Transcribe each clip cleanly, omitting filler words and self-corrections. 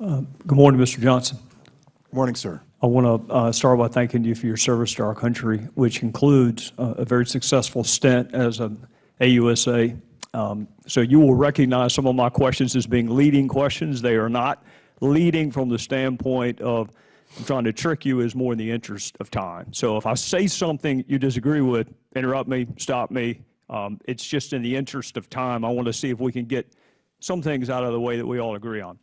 Good morning, Mr. Johnson. Good morning, sir. I want to start by thanking you for your service to our country, which includes a very successful stint as an AUSA. So you will recognize some of my questions as being leading questions. They are not leading from the standpoint of I'm trying to trick you, is more in the interest of time. So if I say something you disagree with, interrupt me, stop me. It's just in the interest of time. I want to see if we can get some things out of the way that we all agree on.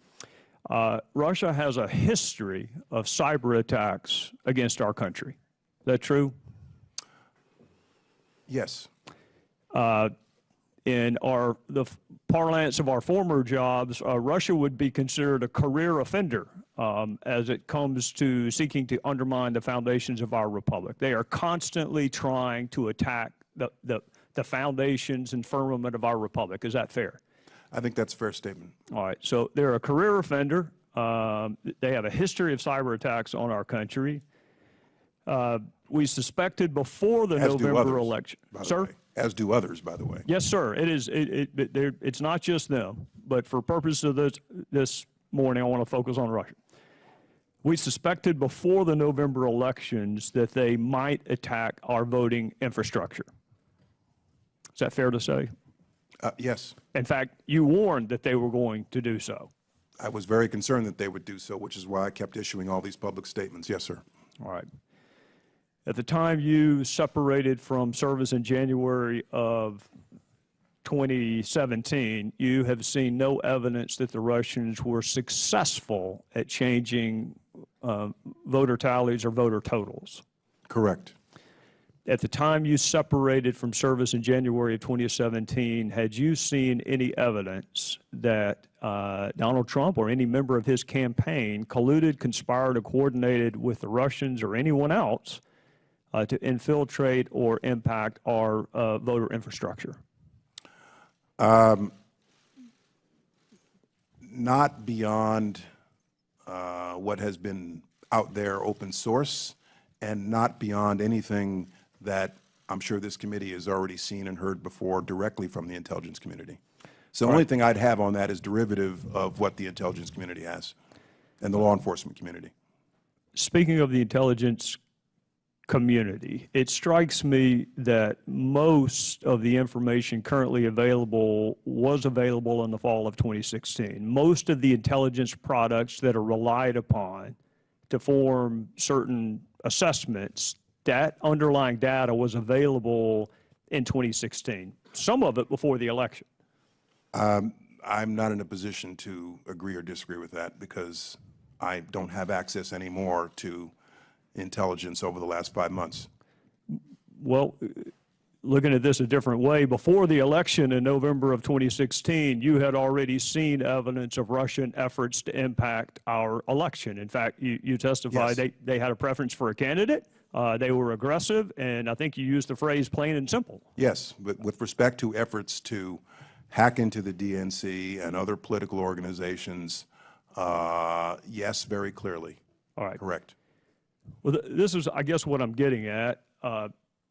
Russia has a history of cyber attacks against our country. Is that true? Yes. In the parlance of our former jobs, Russia would be considered a career offender as it comes to seeking to undermine the foundations of our republic. They are constantly trying to attack the foundations and firmament of our republic. Is that fair? I think that's a fair statement. All right, so they're a career offender. They have a history of cyber attacks on our country. We suspected before the November election. Sir? As do others, by the way. Yes, sir. It is. It's not just them, but for purposes of this morning, I want to focus on Russia. We suspected before the November elections that they might attack our voting infrastructure. Is that fair to say? Yes. In fact, you warned that they were going to do so. I was very concerned that they would do so, which is why I kept issuing all these public statements. Yes, sir. All right. At the time you separated from service in January of 2017, you have seen no evidence that the Russians were successful at changing voter tallies or voter totals. Correct. At the time you separated from service in January of 2017, had you seen any evidence that Donald Trump or any member of his campaign colluded, conspired, or coordinated with the Russians or anyone else to infiltrate or impact our voter infrastructure? Not beyond what has been out there open source, and not beyond anything that I'm sure this committee has already seen and heard before directly from the intelligence community. So the only thing I'd have on that is derivative of what the intelligence community has and the law enforcement community. Speaking of the intelligence community, it strikes me that most of the information currently available was available in the fall of 2016. Most of the intelligence products that are relied upon to form certain assessments, that underlying data was available in 2016, some of it before the election. I'm not in a position to agree or disagree with that because I don't have access anymore to intelligence over the last 5 months. Well, looking at this a different way, before the election in November of 2016, you had already seen evidence of Russian efforts to impact our election. In fact, you testified they had a preference for a candidate. They were aggressive, and I think you used the phrase plain and simple. Yes, but with respect to efforts to hack into the DNC and other political organizations, yes, very clearly. All right. Correct. Well, this is, I guess, what I'm getting at.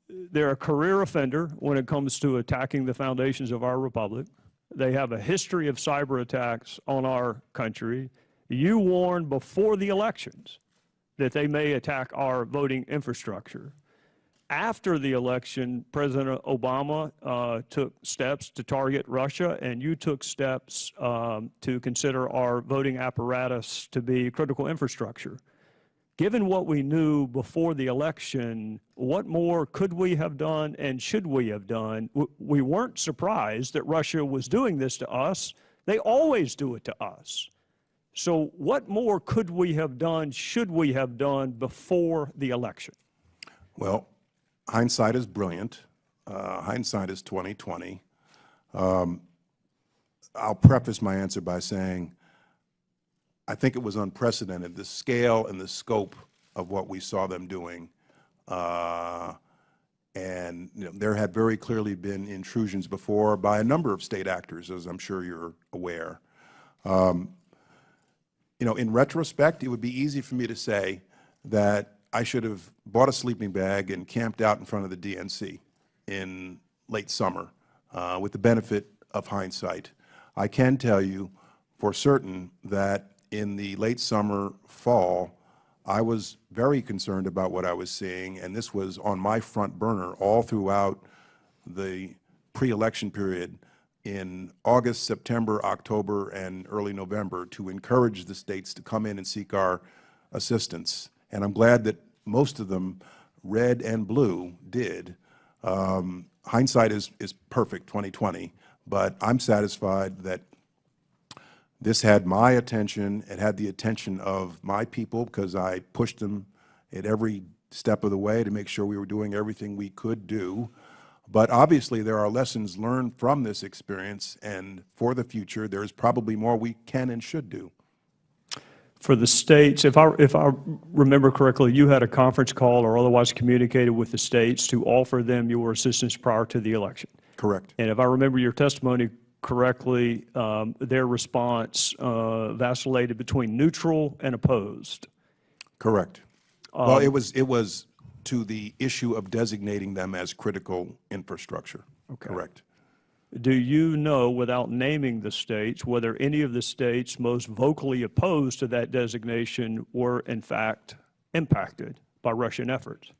They're a career offender when it comes to attacking the foundations of our republic. They have a history of cyber attacks on our country. You warned before the elections that they may attack our voting infrastructure. After the election, President Obama took steps to target Russia, and you took steps to consider our voting apparatus to be critical infrastructure. Given what we knew before the election, what more could we have done and should we have done? We weren't surprised that Russia was doing this to us. They always do it to us. So what more could we have done, should we have done before the election? Well, hindsight is brilliant. Hindsight is 20/20. I'll preface my answer by saying I think it was unprecedented, the scale and the scope of what we saw them doing. And there had very clearly been intrusions before by a number of state actors, as I'm sure you're aware. In retrospect, it would be easy for me to say that I should have bought a sleeping bag and camped out in front of the DNC in late summer with the benefit of hindsight. I can tell you for certain that in the late summer, fall, I was very concerned about what I was seeing, and this was on my front burner all throughout the pre-election period in August, September, October, and early November to encourage the states to come in and seek our assistance. And I'm glad that most of them, red and blue, did. Hindsight is perfect, 2020, but I'm satisfied that this had my attention. It had the attention of my people because I pushed them at every step of the way to make sure we were doing everything we could do. But obviously there are lessons learned from this experience, and for the future there's probably more we can and should do. For the states, if I remember correctly, you had a conference call or otherwise communicated with the states to offer them your assistance prior to the election. Correct. And if I remember your testimony correctly, their response vacillated between neutral and opposed. Correct. Well, it was to the issue of designating them as critical infrastructure. Okay. Correct. Do you know, without naming the states, whether any of the states most vocally opposed to that designation were in fact impacted by Russian efforts?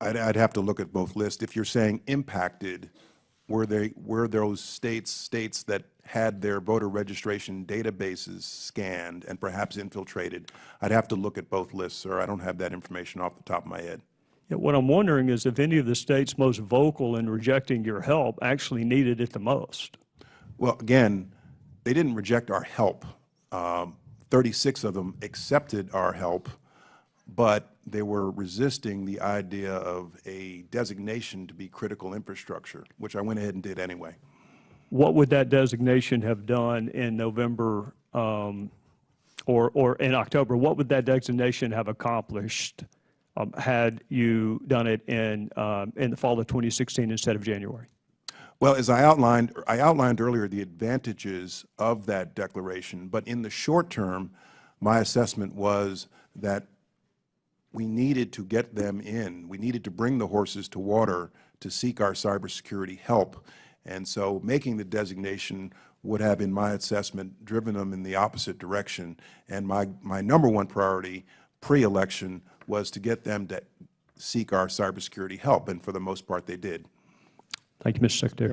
I'd have to look at both lists. If you're saying impacted, were those states that had their voter registration databases scanned and perhaps infiltrated? I'd have to look at both lists, sir. I don't have that information off the top of my head. Yeah, what I'm wondering is if any of the states most vocal in rejecting your help actually needed it the most. Well, again, they didn't reject our help. 36 of them accepted our help, but they were resisting the idea of a designation to be critical infrastructure, which I went ahead and did anyway. What would that designation have done in November or in October? What would that designation have accomplished had you done it in the fall of 2016 instead of January? Well, as I outlined earlier the advantages of that declaration, but in the short term, my assessment was that we needed to get them in. We needed to bring the horses to water to seek our cybersecurity help. And so making the designation would have, in my assessment, driven them in the opposite direction. And my number one priority pre-election was to get them to seek our cybersecurity help, and for the most part they did. Thank you, Mr. Secretary.